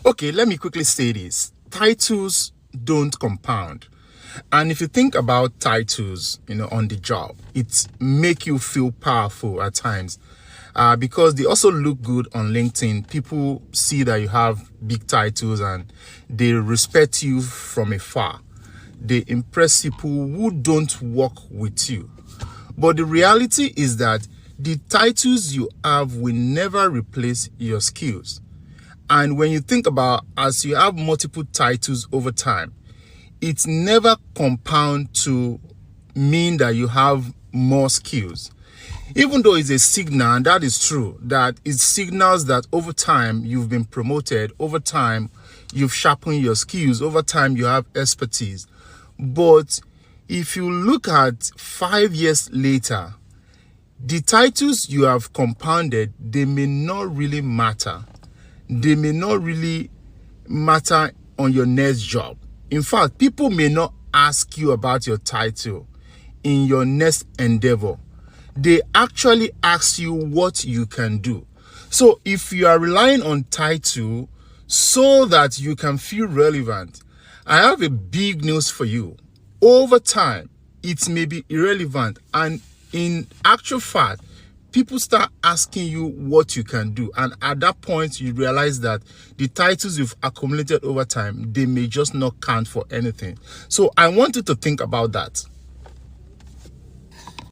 Okay, let me quickly say this. Titles don't compound. And if you think about titles, on the job, it make you feel powerful at times. Because they also look good on LinkedIn. People see that you have big titles and they respect you from afar. They impress people who don't work with you. But the reality is that the titles you have will never replace your skills. And when you think about, as you have multiple titles over time, it's never compound to mean that you have more skills. Even though it's a signal, and that is true, that it signals that over time you've been promoted, over time you've sharpened your skills, over time you have expertise. But if you look at 5 years later, the titles you have compounded, they may not really matter. They may not really matter on your next job. In fact, people may not ask you about your title in your next endeavor. They actually ask you what you can do. So if you are relying on title so that you can feel relevant, I have a big news for you. Over time, it may be irrelevant, and in actual fact, people start asking you what you can do. And at that point, you realize that the titles you've accumulated over time, they may just not count for anything. So I want you to think about that.